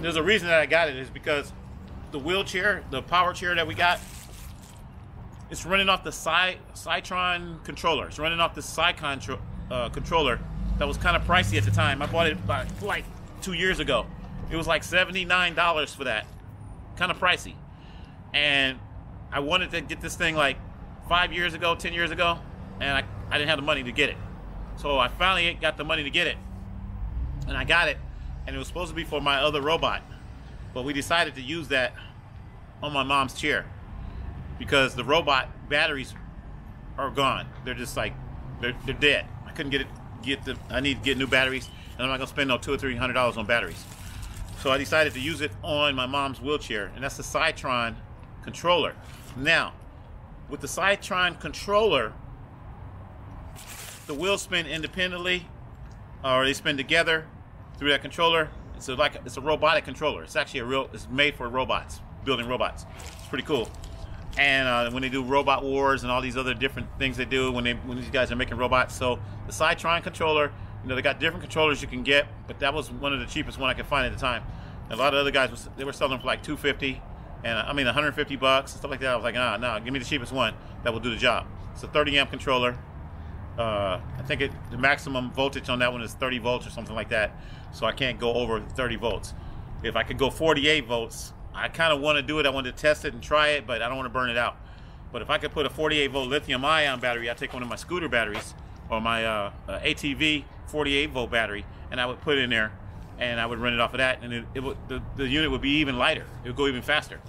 there's a reason that I got it, is because the wheelchair, the power chair that we got, it's running off the Cytron controller. It's running off the Cycon controller that was kind of pricey at the time. I bought it like 2 years ago. It was like $79 for that. Kind of pricey. And I wanted to get this thing like 5 years ago, 10 years ago, and I didn't have the money to get it. So I finally got the money to get it. And I got it, and it was supposed to be for my other robot. But we decided to use that on my mom's chair because the robot batteries are gone. They're just like, they're dead. I couldn't I need to get new batteries, and I'm not gonna spend no $200 or $300 on batteries. So I decided to use it on my mom's wheelchair, and that's the Cytron controller. Now, with the Cytron controller, the wheels spin independently, or they spin together through that controller. It's a robotic controller. It's actually it's made for robots, building robots. It's pretty cool. And when they do Robot Wars and all these other different things they do when these guys are making robots. So the Cytron controller, you know, they got different controllers you can get, but that was one of the cheapest one I could find at the time. And a lot of other guys they were selling them for like $250, and I mean $150 and stuff like that. I was like, nah, give me the cheapest one that will do the job. It's a 30 amp controller. I think the maximum voltage on that one is 30 volts or something like that. So I can't go over 30 volts. If I could go 48 volts, I kind of want to do it. I want to test it and try it, but I don't want to burn it out. But if I could put a 48 volt lithium ion battery, I'd take one of my scooter batteries or my ATV 48 volt battery, and I would put it in there, and I would run it off of that, and the unit would be even lighter. It would go even faster,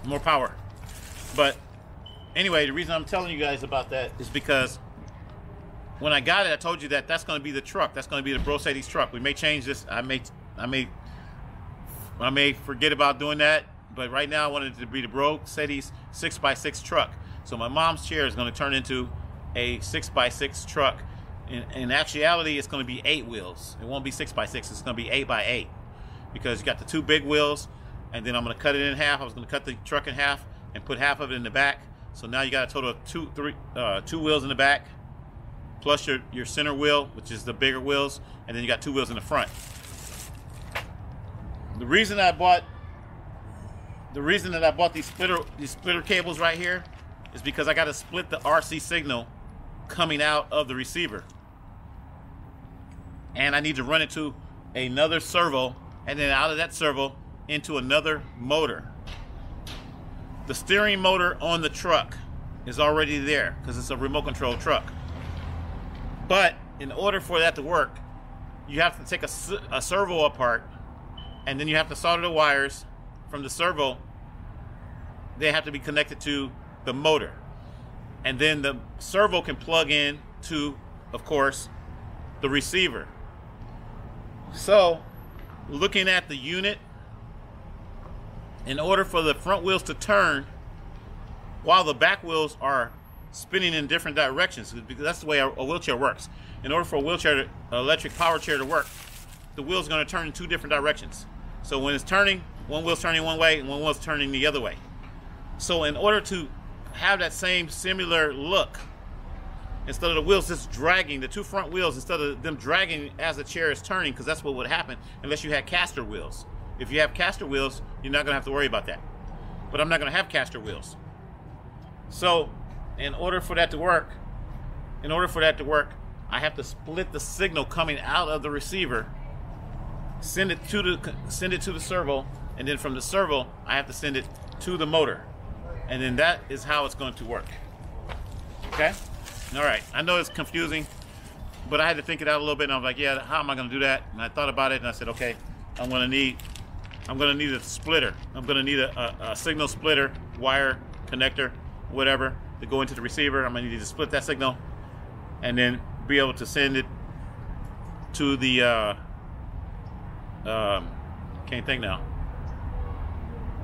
more power. But anyway, the reason I'm telling you guys about that is because when I got it, I told you that that's going to be the truck. That's going to be the Bro-Cedes truck. We may change this. I may forget about doing that, but right now I wanted it to be the Bro-Cedes 6x6 truck. So my mom's chair is going to turn into a 6x6 truck. In actuality, it's going to be 8 wheels. It won't be 6x6. It's going to be 8x8 because you got the 2 big wheels, and then I'm going to cut it in half. I was going to cut the truck in half and put half of it in the back. So now you got a total of 2 wheels in the back, plus your center wheel, which is the bigger wheels, and then you got 2 wheels in the front. The reason that I bought these splitter cables right here is because I got to split the RC signal coming out of the receiver, and I need to run it to another servo, and then out of that servo into another motor. The steering motor on the truck is already there because it's a remote control truck. But in order for that to work, you have to take a servo apart, and then you have to solder the wires from the servo. They have to be connected to the motor. And then the servo can plug in to, of course, the receiver. So, looking at the unit, in order for the front wheels to turn while the back wheels are spinning in different directions, because that's the way a wheelchair works. In order for an electric power chair to work, the wheel's going to turn in 2 different directions. So when it's turning, one wheel's turning one way and one wheel's turning the other way. So in order to have that same similar look, instead of the wheels just dragging, the 2 front wheels, instead of them dragging as the chair is turning, because that's what would happen unless you had caster wheels. If you have caster wheels, you're not going to have to worry about that. But I'm not going to have caster wheels. So in order for that to work, I have to split the signal coming out of the receiver, send it to the servo, and then from the servo, I have to send it to the motor. And then that is how it's going to work. Okay? All right. I know it's confusing, but I had to think it out a little bit, and I was like, yeah, how am I going to do that? And I thought about it, and I said, okay, I'm going to need a splitter. I'm going to need a signal splitter, wire, connector, whatever, to go into the receiver. I'm going to need to split that signal and then be able to send it to the, can't think now.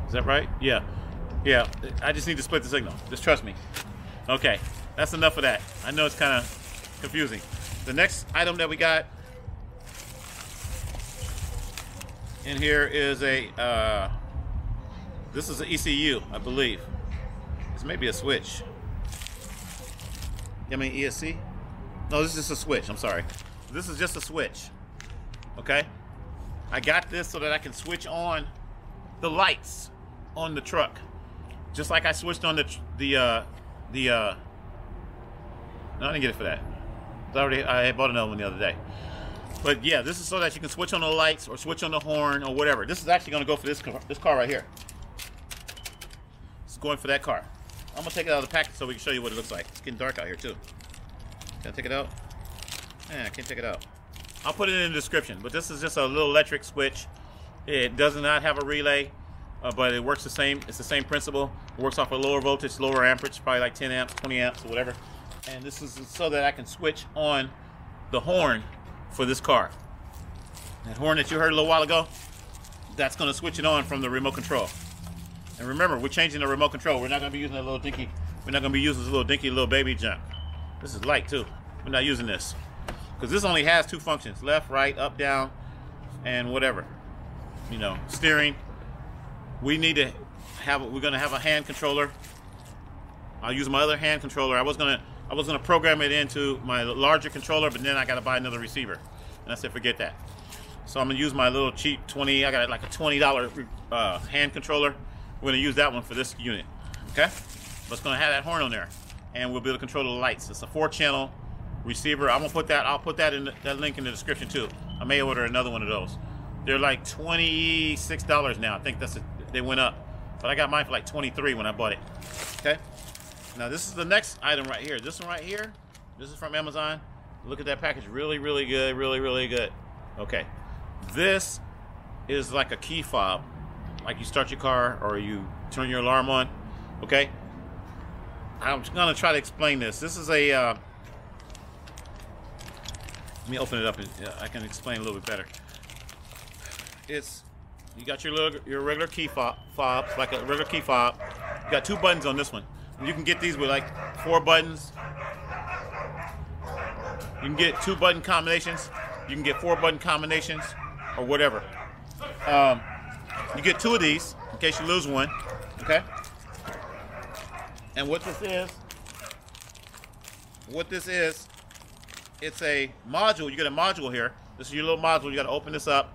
Is that right? Yeah. Yeah, I just need to split the signal. Just trust me. Okay, that's enough of that. I know it's kind of confusing. The next item that we got in here is this is an ECU, I believe. This may be a switch. I mean ESC? No, this is just a switch. I'm sorry. This is just a switch. Okay? I got this so that I can switch on the lights on the truck, just like I switched on no, I didn't get it for that. I bought another one the other day. But yeah, this is so that you can switch on the lights or switch on the horn or whatever. This is actually going to go for this car right here. It's going for that car. I'm going to take it out of the package so we can show you what it looks like. It's getting dark out here too. Can I take it out? Yeah, I can't take it out. I'll put it in the description. But this is just a little electric switch. It does not have a relay, but it works the same. It's the same principle. It works off a lower voltage, lower amperage, probably like 10 amps, 20 amps, or whatever. And this is so that I can switch on the horn for this car. That horn that you heard a little while ago, that's going to switch it on from the remote control. And remember, we're changing the remote control. We're not going to be using that little dinky. We're not going to be using this little dinky little baby junk. This is light too. We're not using this because this only has 2 functions: left, right, up, down, and whatever. You know, steering. We need to have. We're going to have a hand controller. I'll use my other hand controller. I was gonna program it into my larger controller, but then I gotta buy another receiver, and I said forget that. So I'm gonna use my little cheap 20. I got like a $20 hand controller. We're gonna use that one for this unit, okay? But it's gonna have that horn on there, and we'll be able to control the lights. It's a 4-channel receiver. I'm gonna put that. I'll put that in that link in the description too. I may order another one of those. They're like $26 now. I think they went up, but I got mine for like 23 when I bought it. Okay. Now this is the next item right here. This one right here, this is from Amazon. Look at that package, really, really good, really, really good. Okay, this is like a key fob, like you start your car or you turn your alarm on. Okay, I'm gonna try to explain this. This is a, let me open it up and I can explain a little bit better. You got your regular key fob, like a regular key fob. You got 2 buttons on this one. You can get these with like 4 buttons. You can get 2-button combinations. You can get 4-button combinations or whatever. You get 2 of these in case you lose one. Okay. And what this is, it's a module. You get a module here. This is your little module. You got to open this up.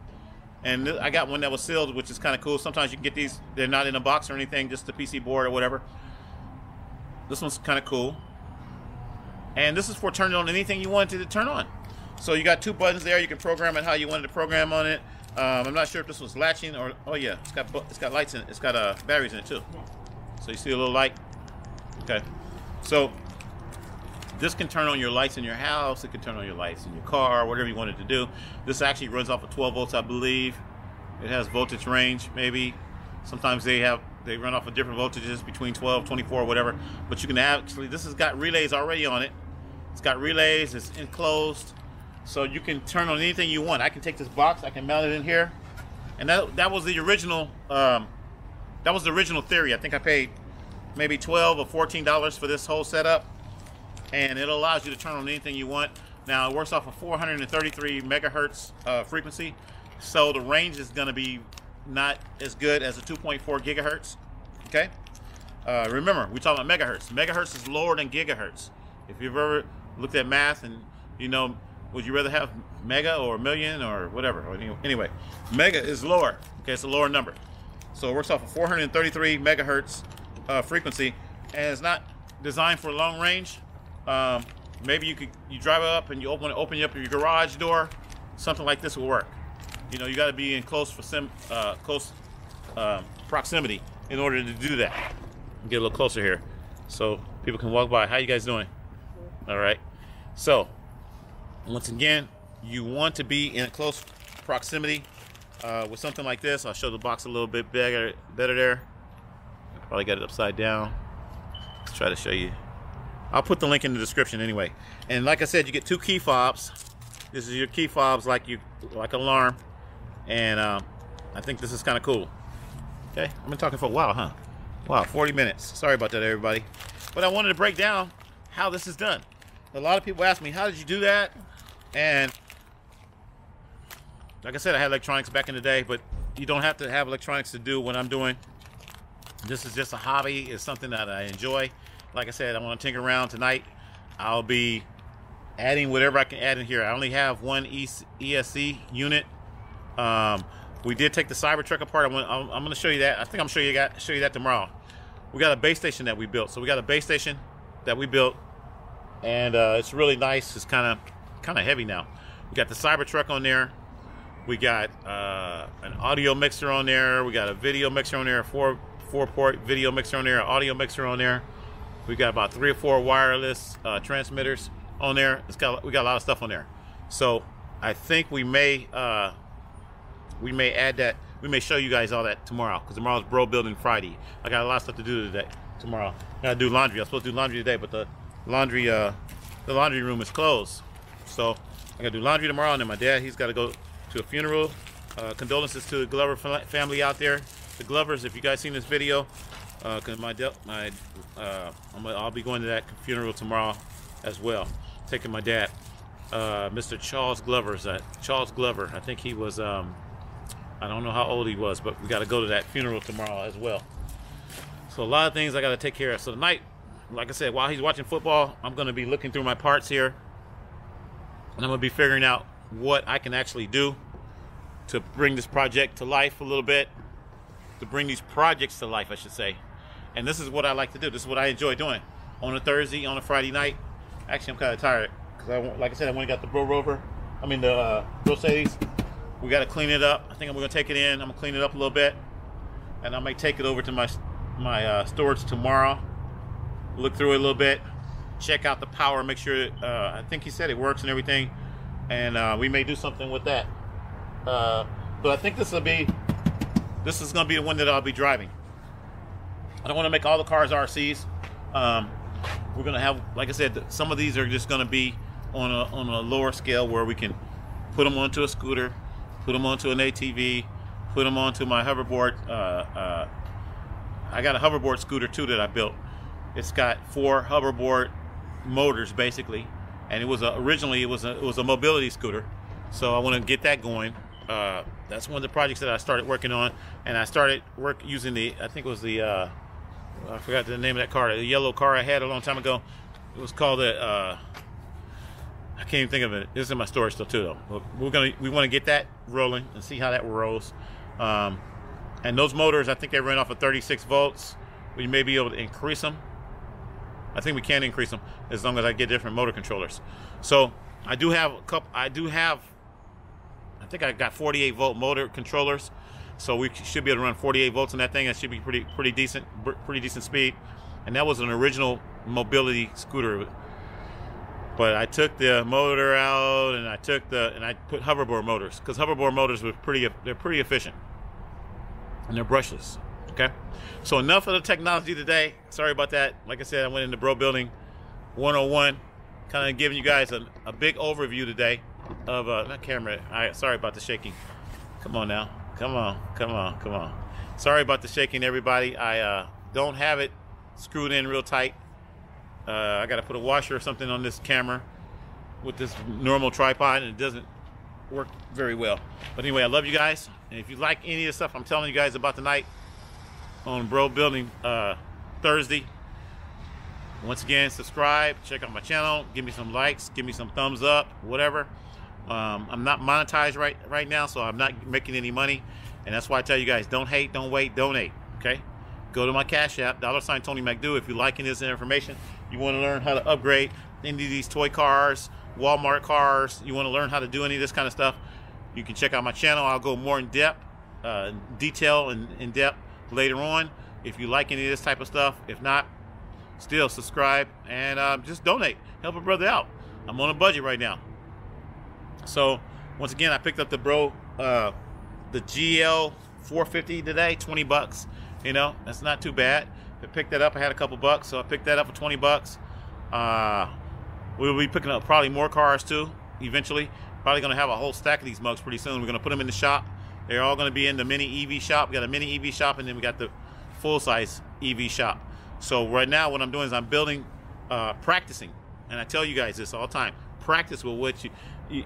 And I got one that was sealed, which is kind of cool. Sometimes you can get these. They're not in a box or anything, just the PC board or whatever. This one's kind of cool. And this is for turning on anything you wanted to turn on. So you got 2 buttons there. You can program it how you wanted to program on it. I'm not sure if this was latching or, oh yeah, it's got lights in it. It's got batteries in it too. So you see a little light. Okay. So this can turn on your lights in your house. It can turn on your lights in your car, whatever you wanted to do. This actually runs off of 12 volts, I believe. It has voltage range, maybe. Sometimes they run off of different voltages between 12, 24, whatever. But you can actually, this has got relays already on it. It's got relays, it's enclosed. So you can turn on anything you want. I can take this box, I can mount it in here. And that was the original, theory. I think I paid maybe $12 or $14 for this whole setup. And it allows you to turn on anything you want. Now it works off of 433 megahertz frequency. So the range is gonna be not as good as a 2.4 gigahertz. Okay. Remember, we're talking about megahertz. Megahertz is lower than gigahertz. If you've ever looked at math and you know, would you rather have mega or million or whatever? Anyway, mega is lower. Okay, it's a lower number. So it works off of 433 megahertz frequency, and it's not designed for long range. Maybe you drive up and you open up your garage door. Something like this will work. You know, you got to be in close proximity in order to do that. Get a little closer here so people can walk by. How you guys doing? All right. So once again, you want to be in close proximity with something like this. I'll show the box a little bit better there. Probably got it upside down. Let's try to show you. I'll put the link in the description anyway. And like I said, you get 2 key fobs. This is your key fobs like alarm. And I think this is kind of cool. Okay, I've been talking for a while, huh? Wow, 40 minutes. Sorry about that, everybody. But I wanted to break down how this is done. A lot of people ask me, how did you do that? And like I said, I had electronics back in the day, but you don't have to have electronics to do what I'm doing. This is just a hobby. It's something that I enjoy. Like I said, I want to tinker around tonight. I'll be adding whatever I can add in here. I only have one ESC unit, We did take the Cybertruck apart. I'm going to show you that. I think I'm show you that tomorrow. We got a base station that we built. So we got a base station that we built, and it's really nice. It's kind of heavy now. We got the Cybertruck on there. We got an audio mixer on there. We got a video mixer on there, a four-port video mixer on there, an audio mixer on there. We got about 3 or 4 wireless transmitters on there. We got a lot of stuff on there. So I think we may add that. We may show you guys all that tomorrow, because tomorrow's Bro Building Friday. I got a lot of stuff to do today. Tomorrow I gotta do laundry. I'm supposed to do laundry today, but the laundry room is closed. So I gotta do laundry tomorrow, and then my dad, he's got to go to a funeral. Condolences to the Glover family out there. The Glovers, if you guys seen this video, because I'll be going to that funeral tomorrow as well, taking my dad, Mr. Charles Glover. Charles Glover, I think he was, I don't know how old he was, but we got to go to that funeral tomorrow as well. So a lot of things I got to take care of. So tonight, like I said, while he's watching football, I'm going to be looking through my parts here, and I'm going to be figuring out what I can actually do to bring this project to life a little bit, to bring these projects to life, I should say. And this is what I like to do. This is what I enjoy doing on a Thursday, on a Friday night. Actually, I'm kind of tired because, like I said, I went and got the Bro-Cedes. We got to clean it up. I think I'm going to take it in. I'm going to clean it up a little bit, and I might take it over to my storage tomorrow. Look through it a little bit, check out the power, make sure. I think he said it works and everything, and we may do something with that. But I think this is going to be the one that I'll be driving. I don't want to make all the cars RCs. We're going to have, like I said, some of these are just going to be on a lower scale, where we can put them onto a scooter, put them onto an ATV, put them onto my hoverboard. I got a hoverboard scooter too that I built. It's got 4 hoverboard motors basically, and it was originally it was a mobility scooter. So I want to get that going. That's one of the projects that I started working on, and I started using I think it was the I forgot the name of that car, the yellow car I had a long time ago. It was called I can't even think of it. This is in my storage still too, though. We want to get that rolling and see how that rolls. And those motors, I think they run off of 36 volts. We may be able to increase them. I think we can increase them as long as I get different motor controllers. So I do have a couple. I think I got 48 volt motor controllers, so we should be able to run 48 volts in that thing. That should be pretty decent speed. And that was an original mobility scooter. But I took the motor out, and I put hoverboard motors, because hoverboard motors they're pretty efficient, and they're brushless. Okay, so enough of the technology today. Sorry about that. Like I said, I went into Bro Building 101, kind of giving you guys a big overview today of not camera. Sorry about the shaking. Come on now. Come on. Sorry about the shaking, everybody. I don't have it screwed in real tight. I got to put a washer or something on this camera with this normal tripod, and it doesn't work very well. But anyway, I love you guys, and if you like any of the stuff I'm telling you guys about tonight on Bro Building Thursday, once again, subscribe, check out my channel, give me some likes, give me some thumbs up, whatever. I'm not monetized right now, so I'm not making any money, and that's why I tell you guys, don't hate, don't wait, donate. Okay, go to my Cash App, $ Tony McDo, if you're liking this information. You want to learn how to upgrade any of these toy cars, Walmart cars, you want to learn how to do any of this kind of stuff, you can check out my channel. I'll go more in depth, detail and in depth later on, if you like any of this type of stuff. If not, still subscribe and just donate, help a brother out. I'm on a budget right now. So once again, I picked up the the GL 450 today, 20 bucks. You know, that's not too bad. I picked that up, I had a couple bucks, so I picked that up for 20 bucks. We'll be picking up probably more cars too eventually. Probably going to have a whole stack of these mugs pretty soon. We're going to put them in the shop. They're all going to be in the mini EV shop. We got a mini EV shop, and then we got the full-size EV shop. So right now what I'm doing is I'm building, practicing, and I tell you guys this all the time, practice with what you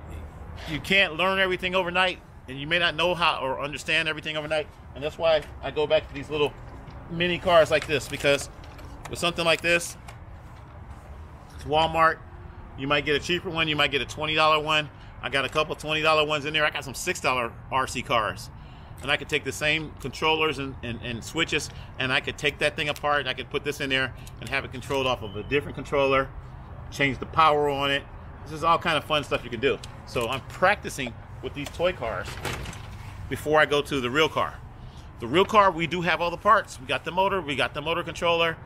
can't learn everything overnight, and you may not know how or understand everything overnight. And that's why I go back to these little mini cars like this, because with something like this, it's Walmart, you might get a cheaper one, you might get a $20 one, I got a couple $20 ones in there. I got some $6 RC cars. And I could take the same controllers and switches, and I could take that thing apart, and I could put this in there and have it controlled off of a different controller, change the power on it. This is all kind of fun stuff you can do. So I'm practicing with these toy cars before I go to the real car. The real car, we do have all the parts. We got the motor, we got the motor controller,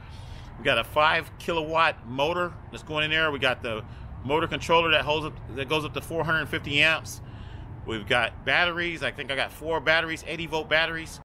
we got a 5 kilowatt motor that's going in there. We got the motor controller that goes up to 450 amps. We've got batteries. I think I got 4 batteries, 80 volt batteries.